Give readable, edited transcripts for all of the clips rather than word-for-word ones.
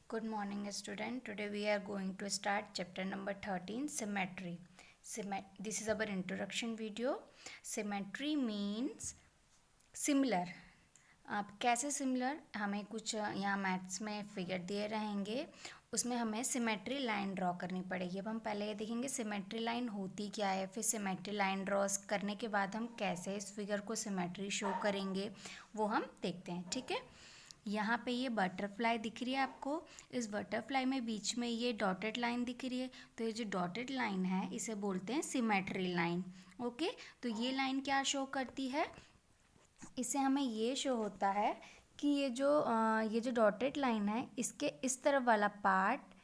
Good morning, student. Today we are going to start chapter number 13, symmetry. This is our introduction video. Symmetry means similar. आप कैसे similar, हमें कुछ यहाँ maths में figure दिए रहेंगे, उसमें हमें सिमेट्री लाइन ड्रॉ करनी पड़ेगी। अब हम पहले ये देखेंगे सिमेट्री लाइन होती क्या है, फिर सिमेट्री लाइन ड्रॉ करने के बाद हम कैसे इस फिगर को सिमेट्री शो करेंगे, वो हम देखते हैं। ठीक है, यहाँ पे ये बटरफ्लाई दिख रही है आपको, इस बटरफ्लाई में बीच में ये डॉटेड लाइन दिख रही है, तो ये जो डॉटेड लाइन है इसे बोलते हैं सिमेट्री लाइन। ओके, तो ये लाइन क्या शो करती है, इससे हमें ये शो होता है कि ये जो डॉटेड लाइन है इसके इस तरफ वाला पार्ट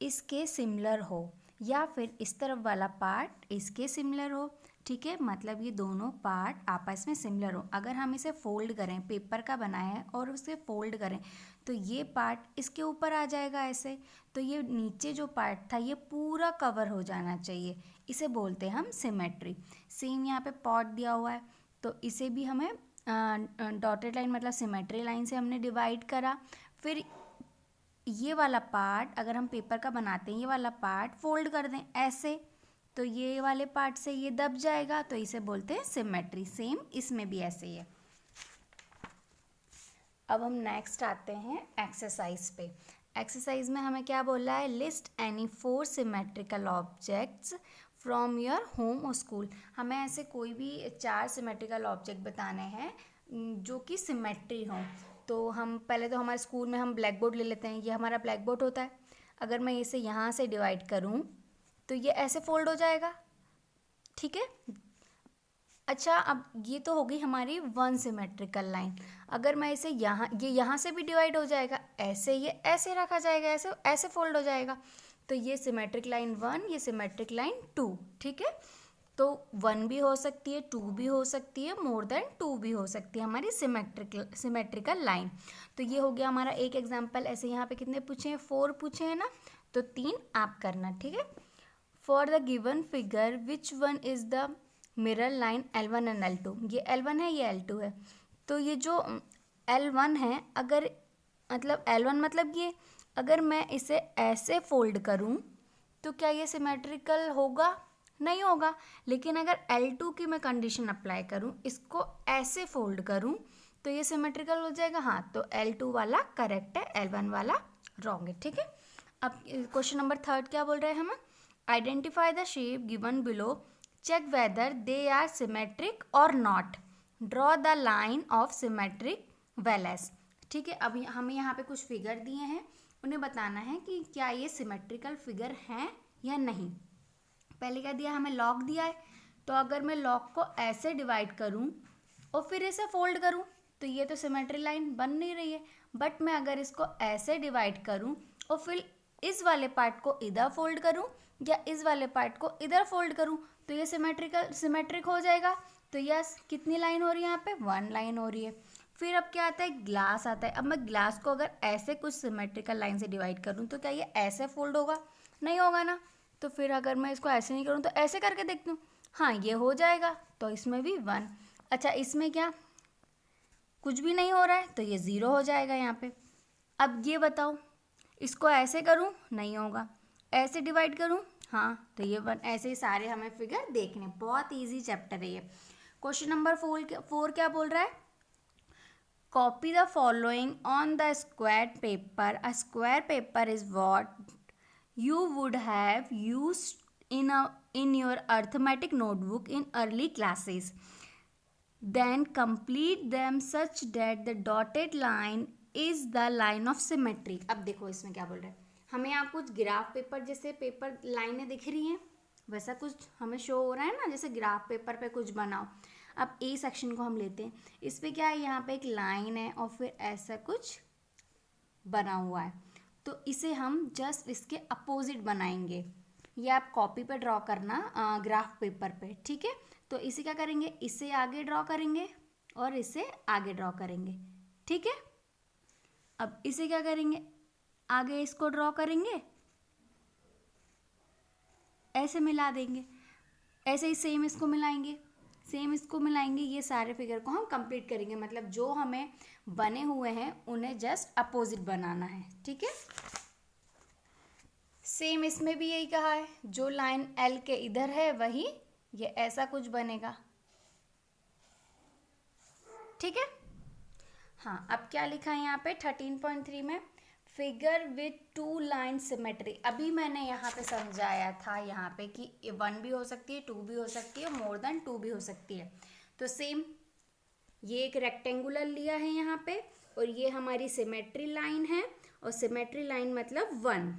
इसके सिमिलर हो या फिर इस तरफ वाला पार्ट इसके सिमिलर हो। ठीक है, मतलब ये दोनों पार्ट आपस में सिमिलर हो। अगर हम इसे फोल्ड करें, पेपर का बनाया है और उसे फोल्ड करें तो ये पार्ट इसके ऊपर आ जाएगा ऐसे, तो ये नीचे जो पार्ट था ये पूरा कवर हो जाना चाहिए, इसे बोलते हैं हम सिमेट्री। सेम यहाँ पे पॉट दिया हुआ है, तो इसे भी हमें डॉटेड लाइन मतलब सिमेट्री लाइन से हमने डिवाइड करा। फिर ये वाला पार्ट अगर हम पेपर का बनाते हैं, ये वाला पार्ट फोल्ड कर दें ऐसे, तो ये वाले पार्ट से ये दब जाएगा, तो इसे बोलते हैं सिमेट्री। सेम इसमें भी ऐसे ही है। अब हम नेक्स्ट आते हैं एक्सरसाइज पे। एक्सरसाइज में हमें क्या बोला है, list any 4 symmetrical objects from your home और स्कूल। हमें ऐसे कोई भी 4 सिमेट्रिकल ऑब्जेक्ट बताने हैं जो कि सिमेट्री हों। तो हम पहले तो हमारे स्कूल में हम ब्लैक बोर्ड ले लेते हैं, ये हमारा ब्लैक बोर्ड होता है। अगर मैं इसे यहाँ से डिवाइड करूँ तो ये ऐसे फोल्ड हो जाएगा। ठीक है, अच्छा, अब ये तो हो गई हमारी 1 सिमेट्रिकल लाइन। अगर मैं इसे यहाँ से भी डिवाइड हो जाएगा, ऐसे ये ऐसे रखा जाएगा, ऐसे ऐसे फोल्ड हो जाएगा, तो ये सिमेट्रिक लाइन 1, ये सिमेट्रिक लाइन 2। ठीक है, तो 1 भी हो सकती है, 2 भी हो सकती है, मोर देन 2 भी हो सकती है हमारी सिमेट्रिकल लाइन। तो ये हो गया हमारा एक एग्जाम्पल। ऐसे यहाँ पे कितने पूछे हैं, 4 पूछे हैं ना, तो 3 आप करना। ठीक है, for the given figure which one is the mirror line L1 and L2। ये L1 है, ये L2 है, तो ये जो L1 है, अगर मतलब L1 मतलब ये, अगर मैं इसे ऐसे फोल्ड करूं तो क्या ये सिमेट्रिकल होगा? नहीं होगा। लेकिन अगर L2 की मैं कंडीशन अप्लाई करूं, इसको ऐसे फोल्ड करूं, तो ये सिमेट्रिकल हो जाएगा। हाँ, तो L2 वाला करेक्ट है, L1 वाला रॉन्ग है। ठीक है, अब क्वेश्चन नंबर 3 क्या बोल रहे हैं हम, identify the shape given below, check whether they are symmetric or not, draw the line of symmetric valence। ठीक है, अभी हमें यहाँ पे कुछ फिगर दिए हैं, उन्हें बताना है कि क्या ये सिमेट्रिकल फिगर हैं या नहीं। पहले क्या दिया, हमें लॉक दिया है, तो अगर मैं लॉक को ऐसे डिवाइड करूँ और फिर इसे फोल्ड करूँ तो ये तो सिमेट्री लाइन बन नहीं रही है। बट मैं अगर इसको ऐसे डिवाइड करूँ और फिर इस वाले पार्ट को इधर फोल्ड करूँ या इस वाले पार्ट को इधर फोल्ड करूँ तो ये सिमेट्रिक हो जाएगा। तो यस, कितनी लाइन हो रही है यहाँ पे, 1 लाइन हो रही है। फिर अब क्या आता है, ग्लास आता है। अब मैं ग्लास को अगर ऐसे कुछ सिमेट्रिकल लाइन से डिवाइड करूँ तो क्या ये ऐसे फोल्ड होगा? नहीं होगा ना। तो फिर अगर मैं इसको ऐसे नहीं करूँ तो ऐसे करके देखती हूँ, हाँ ये हो जाएगा, तो इसमें भी 1। अच्छा, इसमें क्या कुछ भी नहीं हो रहा है, तो ये 0 हो जाएगा यहाँ पे। अब ये बताओ, इसको ऐसे करूँ, नहीं होगा, ऐसे डिवाइड करूँ, हाँ, तो ये 1। ऐसे ही सारे हमें फिगर देखने, बहुत इजी चैप्टर है ये। क्वेश्चन नंबर 4 क्या बोल रहा है, copy the following on the square paper. A square paper is what you would have used in your arithmetic notebook in early classes. Then complete them such that the dotted line is the line of symmetry। अब देखो इसमें क्या बोल रहा है, हमें यहाँ कुछ ग्राफ पेपर जैसे पेपर लाइनें दिख रही हैं, वैसा कुछ हमें शो हो रहा है ना, जैसे ग्राफ पेपर पे कुछ बनाओ। अब ए सेक्शन को हम लेते हैं, इस पर क्या है, यहाँ पे एक लाइन है और फिर ऐसा कुछ बना हुआ है, तो इसे हम जस्ट इसके अपोजिट बनाएंगे। ये आप कॉपी पे ड्रॉ करना, ग्राफ पेपर पे। ठीक है, तो इसे क्या करेंगे, इसे आगे ड्रॉ करेंगे और इसे आगे ड्रॉ करेंगे। ठीक है, अब इसे क्या करेंगे, आगे इसको ड्रॉ करेंगे, ऐसे मिला देंगे, ऐसे ही सेम इसको मिलाएंगे, सेम इसको मिलाएंगे। ये सारे फिगर को हम कंप्लीट करेंगे, मतलब जो हमें बने हुए हैं उन्हें जस्ट अपोजिट बनाना है। ठीक है, सेम इसमें भी यही कहा है, जो लाइन एल के इधर है वही ये ऐसा कुछ बनेगा, ठीक है। हाँ, अब क्या लिखा है यहाँ पे 13.3 में, figure with to line symmetry. अभी मैंने यहाँ पे समझाया था यहाँ पे कि 1 भी हो सकती है, 2 भी हो सकती है, मोर देन 2 भी हो सकती है। तो सेम ये एक रेक्टेंगुलर लिया है यहाँ पे, और ये हमारी सिमेट्री लाइन है, और सिमेट्री लाइन मतलब 1,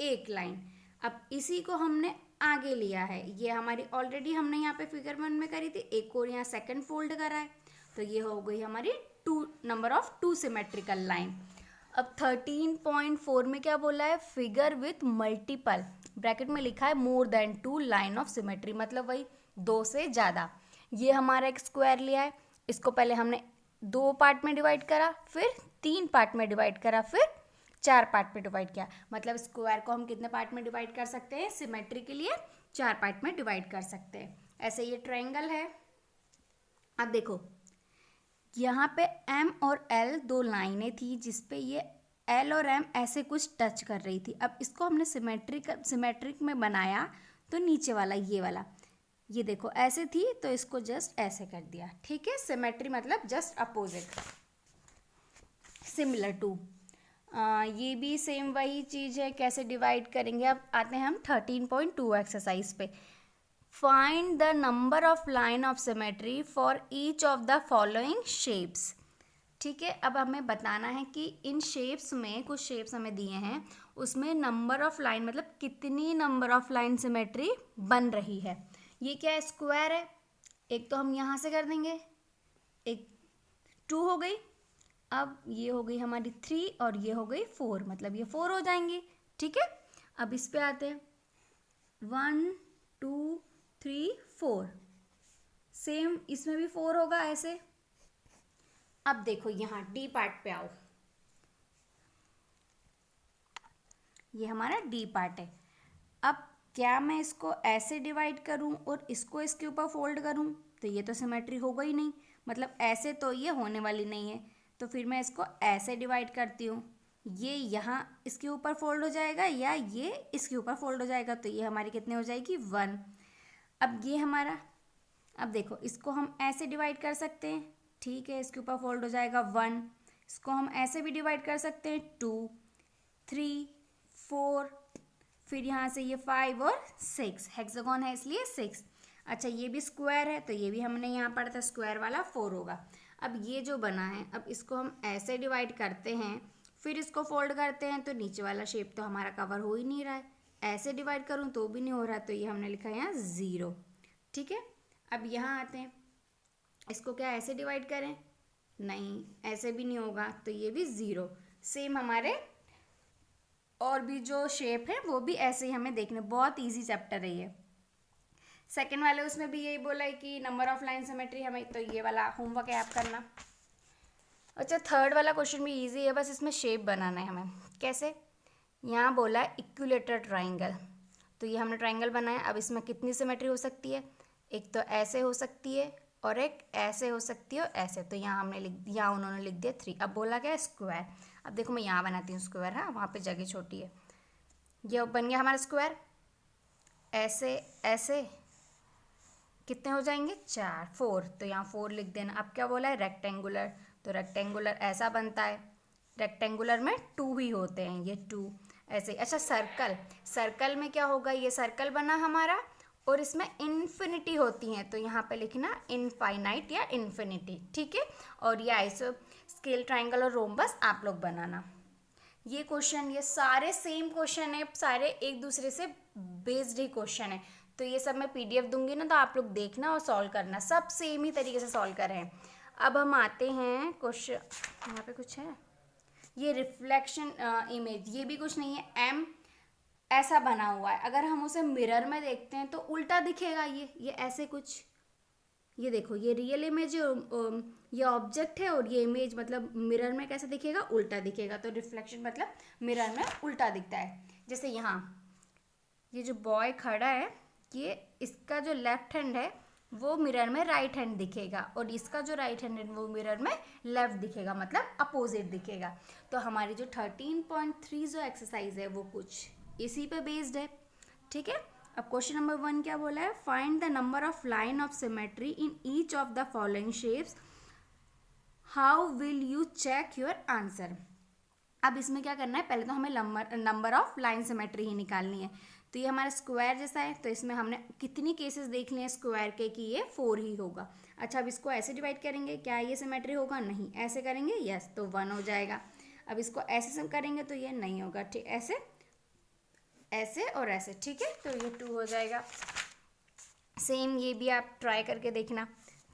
एक लाइन। अब इसी को हमने आगे लिया है, ये हमारी ऑलरेडी हमने यहाँ पे फिगर 1 में करी थी, एक और यहाँ सेकंड फोल्ड करा है, तो ये हो गई हमारी नंबर ऑफ 2 सिमेट्रिकल लाइन। अब 13.4 में क्या बोला है, फिगर विथ मल्टीपल, ब्रैकेट में लिखा है more than 2 line of symmetry, मतलब वही 2 से ज़्यादा। ये हमारा एक स्क्वायर लिया है, इसको पहले हमने 2 पार्ट में डिवाइड करा, फिर 3 पार्ट में डिवाइड करा, फिर 4 पार्ट में डिवाइड किया। मतलब स्क्वायर को हम कितने पार्ट में डिवाइड कर सकते हैं, सिमेट्री के लिए 4 पार्ट में डिवाइड कर सकते हैं। ऐसे ये ट्रायंगल है। अब देखो यहाँ पे M और L 2 लाइनें थी, जिसपे ये L और M ऐसे कुछ टच कर रही थी। अब इसको हमने सिमेट्रिक में बनाया, तो नीचे वाला ये वाला, ये देखो ऐसे थी, तो इसको जस्ट ऐसे कर दिया, ठीक है। सिमेट्री मतलब जस्ट अपोजिट, सिमिलर टू। ये भी सेम वही चीज़ है, कैसे डिवाइड करेंगे। अब आते हैं हम 13.2 एक्सरसाइज पे। Find the number of line of symmetry for each of the following shapes, ठीक है। अब हमें बताना है कि इन शेप्स में, कुछ शेप्स हमें दिए हैं, उसमें नंबर ऑफ लाइन मतलब कितनी नंबर ऑफ लाइन सिमेट्री बन रही है। ये क्या है, स्क्वायर है, एक तो हम यहाँ से कर देंगे, एक 2 हो गई, अब ये हो गई हमारी 3 और ये हो गई 4, मतलब ये 4 हो जाएंगी, ठीक है। अब इस पे आते हैं, 1 2 3 4, सेम इसमें भी 4 होगा ऐसे। अब देखो यहाँ डी पार्ट पे आओ, ये हमारा डी पार्ट है। अब क्या मैं इसको ऐसे डिवाइड करूं और इसको इसके ऊपर फोल्ड करूं, तो ये तो सिमेट्री होगा ही नहीं, मतलब ऐसे तो ये होने वाली नहीं है। तो फिर मैं इसको ऐसे डिवाइड करती हूँ, ये यहाँ इसके ऊपर फोल्ड हो जाएगा या ये इसके ऊपर फोल्ड हो जाएगा, तो ये हमारी कितने हो जाएगी 1। अब ये हमारा, अब देखो इसको हम ऐसे डिवाइड कर सकते हैं, ठीक है, इसके ऊपर फोल्ड हो जाएगा 1। इसको हम ऐसे भी डिवाइड कर सकते हैं, 2 3 4, फिर यहाँ से ये 5 और 6, हेक्सागोन है इसलिए 6। अच्छा ये भी स्क्वायर है, तो ये भी हमने यहाँ पढ़ा था, स्क्वायर वाला 4 होगा। अब ये जो बना है, अब इसको हम ऐसे डिवाइड करते हैं, फिर इसको फोल्ड करते हैं, तो नीचे वाला शेप तो हमारा कवर हो ही नहीं रहा है। ऐसे डिवाइड करूँ तो भी नहीं हो रहा, तो ये हमने लिखा है यहाँ 0, ठीक है। अब यहाँ आते हैं, इसको क्या ऐसे डिवाइड करें, नहीं ऐसे भी नहीं होगा, तो ये भी 0। सेम हमारे और भी जो शेप है वो भी ऐसे ही हमें देखने, बहुत ईजी चैप्टर है ये। सेकेंड वाले उसमें भी यही बोला है कि नंबर ऑफ लाइन सिमेट्री हमें, तो ये वाला होमवर्क है आप करना। अच्छा थर्ड वाला क्वेश्चन भी इजी है, बस इसमें शेप बनाना है हमें। कैसे, यहाँ बोला है इक्विलेटरल ट्राइंगल, तो ये हमने ट्राइंगल बनाया। अब इसमें कितनी सिमेट्री हो सकती है, एक तो ऐसे हो सकती है और एक ऐसे हो सकती है और ऐसे, तो यहाँ यहाँ उन्होंने लिख दिया 3। अब बोला क्या स्क्वायर, अब देखो मैं यहाँ बनाती हूँ स्क्वायर, हाँ वहाँ पे जगह छोटी है। ये बन गया हमारा स्क्वायर, ऐसे ऐसे कितने हो जाएंगे 4 4, तो यहाँ 4 लिख देना। अब क्या बोला है रेक्टेंगुलर, तो रेक्टेंगुलर ऐसा बनता है, रेक्टेंगुलर में 2 ही होते हैं, ये 2 ऐसे। अच्छा सर्कल में क्या होगा, ये सर्कल बना हमारा और इसमें इन्फिनिटी होती हैं, तो यहाँ पे लिखना इनफाइनाइट या इन्फिनिटी, ठीक है। और ये आइसो स्केल ट्राइंगल और रोम्बस आप लोग बनाना। ये क्वेश्चन, ये सारे सेम क्वेश्चन है, सारे एक दूसरे से बेस्ड ही क्वेश्चन है, तो ये सब मैं PDF दूंगी ना, तो आप लोग देखना और सॉल्व करना, सब सेम ही तरीके से सॉल्व कर रहे हैं। अब हम आते हैं क्वेश्चन, यहाँ पे कुछ है, ये रिफ्लेक्शन इमेज, ये भी कुछ नहीं है, M ऐसा बना हुआ है, अगर हम उसे मिरर में देखते हैं तो उल्टा दिखेगा, ये ऐसे कुछ, ये देखो ये रियल इमेज, ये ऑब्जेक्ट है और ये इमेज मतलब मिरर में कैसे दिखेगा, उल्टा दिखेगा। तो रिफ्लेक्शन मतलब मिरर में उल्टा दिखता है। जैसे यहाँ ये जो बॉय खड़ा है, ये इसका जो लेफ्ट हैंड है वो मिरर में राइट हैंड दिखेगा, और इसका जो राइट हैंड है वो मिरर में लेफ्ट दिखेगा, मतलब अपोजिट दिखेगा। तो हमारी जो 13.3 जो एक्सरसाइज है वो कुछ इसी पे बेस्ड है, ठीक है। अब क्वेश्चन नंबर 1 क्या बोला है, find the number of line of symmetry in each of the following shapes, how will you check your answer. अब इसमें क्या करना है, पहले तो हमें नंबर ऑफ लाइन सिमेट्री ही निकालनी है। तो ये हमारा स्क्वायर जैसा है, तो इसमें हमने कितनी केसेस देख लिए हैं स्क्वायर के कि ये 4 ही होगा। अच्छा, अब इसको ऐसे डिवाइड करेंगे, क्या ये सिमेट्री होगा, नहीं। ऐसे करेंगे, यस, तो 1 हो जाएगा। अब इसको ऐसे करेंगे तो ये नहीं होगा, ठीक, ऐसे ऐसे और ऐसे, ठीक है, तो ये 2 हो जाएगा। सेम ये भी आप ट्राई करके देखना,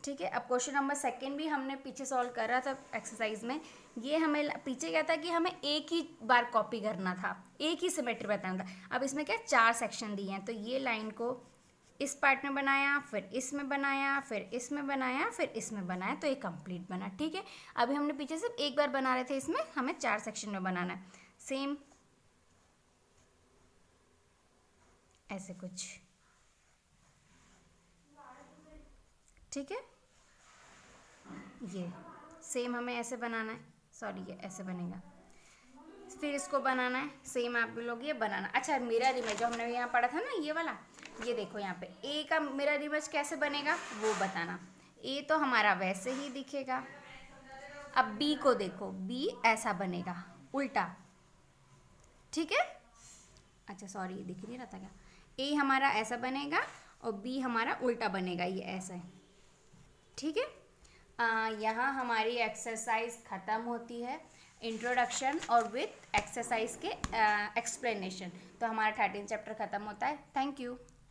ठीक है। अब क्वेश्चन नंबर 2 भी हमने पीछे सॉल्व करा था एक्सरसाइज में। ये हमें पीछे क्या था कि हमें एक ही बार कॉपी करना था, एक ही सिमेट्री बताना था। अब इसमें क्या 4 सेक्शन दिए हैं, तो ये लाइन को इस पार्ट में बनाया, फिर इसमें बनाया, फिर इसमें बनाया, फिर इसमें बनाया, तो ये कंप्लीट बना, ठीक है। अभी हमने पीछे सिर्फ एक बार बना रहे थे, इसमें हमें 4 सेक्शन में बनाना है। सेम ऐसे कुछ, ठीक है। ये सेम हमें ऐसे बनाना है, सॉरी ये ऐसे बनेगा, फिर इसको बनाना है, सेम आप लोग ये बनाना। अच्छा, मिरर इमेज जो हमने यहाँ पढ़ा था ना, ये वाला, ये देखो यहाँ पे ए का मिरर इमेज कैसे बनेगा वो बताना। ए तो हमारा वैसे ही दिखेगा। अब बी को देखो, बी ऐसा बनेगा उल्टा, ठीक है। अच्छा सॉरी, ये दिख नहीं रहा था क्या, ए हमारा ऐसा बनेगा और बी हमारा उल्टा बनेगा, ये ऐसा है, ठीक है। यहाँ हमारी एक्सरसाइज ख़त्म होती है, इंट्रोडक्शन और विथ एक्सरसाइज के एक्सप्लेनेशन। तो हमारा 13 चैप्टर ख़त्म होता है। Thank you.